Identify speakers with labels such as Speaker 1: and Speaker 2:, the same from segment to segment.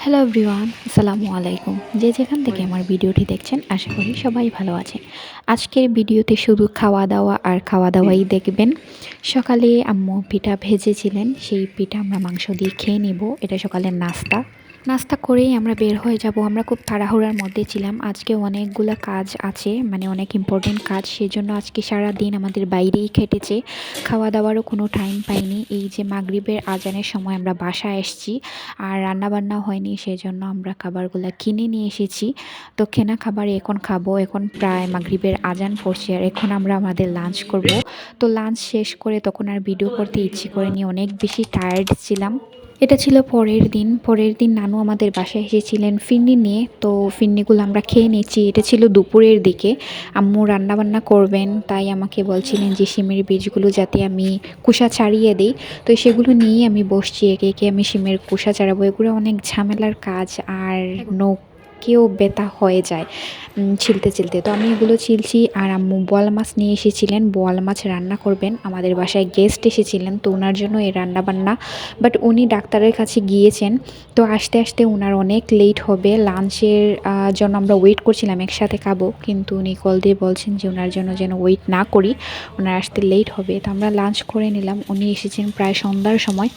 Speaker 1: Hello everyone, আসসালামু আলাইকুম। যে যেখান থেকে আমার ভিডিওটি দেখছেন আশা করি সবাই ভালো আছেন। আজকের ভিডিওতে শুধু খাওয়া দাওয়া আর খাওয়া দাওয়াই দেখবেন। সকালে আম্মু পিঠা ভেজেছিলেন, সেই পিঠা আমরা মাংস দিয়ে খেয়ে নিব। এটা সকালের নাস্তা। নাস্তা করেই আমরা বের হয়ে যাব। আমরা খুব তাড়াহুড়ার মধ্যে ছিলাম। আজকে অনেকগুলা কাজ আছে, মানে অনেক ইম্পর্টেন্ট কাজ। সেজন্য আজকে সারাদিন আমাদের বাইরেই কেটেছে। খাওয়া দাওয়ারও কোনো টাইম পাইনি। এই যে মাগরিবের আজানের সময় আমরা বাসায় এসেছি, আর রান্নাবান্না হয়নি, সেজন্য আমরা খাবারগুলো কিনে নিয়ে এসেছি। তো কেনা খাবার এখন খাবো। এখন প্রায় মাগরিবের আজান পড়ছে, আর এখন আমরা আমাদের লাঞ্চ করব। তো লাঞ্চ শেষ করে তখন আর ভিডিও করতে ইচ্ছে করেনি, অনেক বেশি টায়ার্ড ছিলাম। এটা ছিল পরের দিন নানু আমাদের বাসায় এসেছিলেন ফিরনি নিয়ে। তো ফিরনিগুলো আমরা খেয়ে নিচ্ছি। এটা ছিল দুপুরের দিকে। আম্মু রান্নাবান্না করবেন, তাই আমাকে বলছিলেন যে শিমের বীজগুলো যাতে আমি খোসা ছাড়িয়ে দিই। তো সেগুলো নিয়েই আমি বসছি, একে একে আমি শিমের খোসা ছাড়াবো। এগুলো অনেক ঝামেলার কাজ, আর নখেও ব্যথা হয়ে যায় ছিলতে ছিলতে। তো আমি এগুলো ছিলছি, আর আম্মু বোয়াল মাছ নিয়ে এসেছিলেন। বোয়াল মাছ রান্না করবেন। আমাদের বাসায় গেস্ট এসেছিলেন, তো ওনার জন্য এই রান্নাবান্না। বাট উনি ডাক্তারের কাছে গিয়েছেন, তো আসতে আসতে ওনার অনেক লেট হবে। লাঞ্চের জন্য আমরা ওয়েট করছিলাম, একসাথে খাবো, কিন্তু উনি কল দিয়ে বলছেন যে ওনার জন্য যেন ওয়েট না করি, ওনার আসতে লেট হবে। তো আমরা লাঞ্চ করে নিলাম। উনি এসেছেন প্রায় সন্ধ্যার সময়,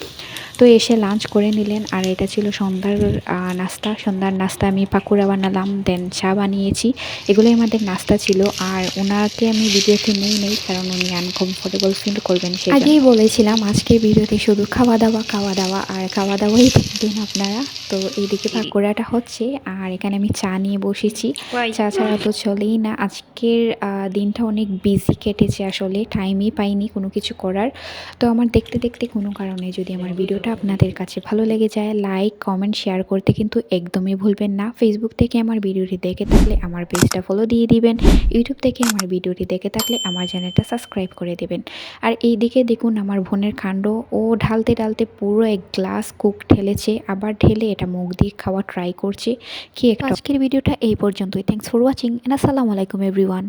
Speaker 1: তো এসে লাঞ্চ করে নিলেন। আর এটা ছিল সন্ধ্যার নাস্তা আমি পাকুড়া বানালাম, দেন চা বানিয়েছি। এগুলোই আমাদের নাস্তা ছিল। আর ওনাকে আমি ভিডিওতে নেই কারণ উনি আনকমফোর্টেবল ফিল করবেন। সে আগেই বলেছিলাম আজকের ভিডিওতে শুধু খাওয়া দাওয়া আর খাওয়া দাওয়াই দেখবেন আপনারা। তো এইদিকে পাকুড়াটা হচ্ছে, আর এখানে আমি চা নিয়ে বসেছি। চা ছাড়া তো চলেই না। আজকের দিনটা অনেক বিজি কেটেছে, আসলে টাইমই পাইনি কোনো কিছু করার। তো আমার দেখতে দেখতে কোনো কারণে যদি আমার ভিডিওটা আপনাদের কাছে ভালো লেগে যায়, লাইক কমেন্ট শেয়ার করতে কিন্তু একদমই ভুলবেন না। ফেসবুক থেকে আমার ভিডিওটি দেখে থাকলে আমার পেজটা ফলো দিয়ে দিবেন। ইউটিউব থেকে আমার ভিডিওটি দেখে থাকলে আমার চ্যানেলটা সাবস্ক্রাইব করে দেবেন। আর এই দিকে দেখুন আমার বোনের কাণ্ড, ও ঢালতে ঢালতে পুরো এক গ্লাস কুক ঢেলেছে, আবার ঢেলে এটা মুখ দিয়ে খাওয়া ট্রাই করছে। কি একটা। আজকের ভিডিওটা এই পর্যন্তই। থ্যাংকস ফর ওয়াচিং, এন্ড আসসালামু আলাইকুম এভরিওয়ান।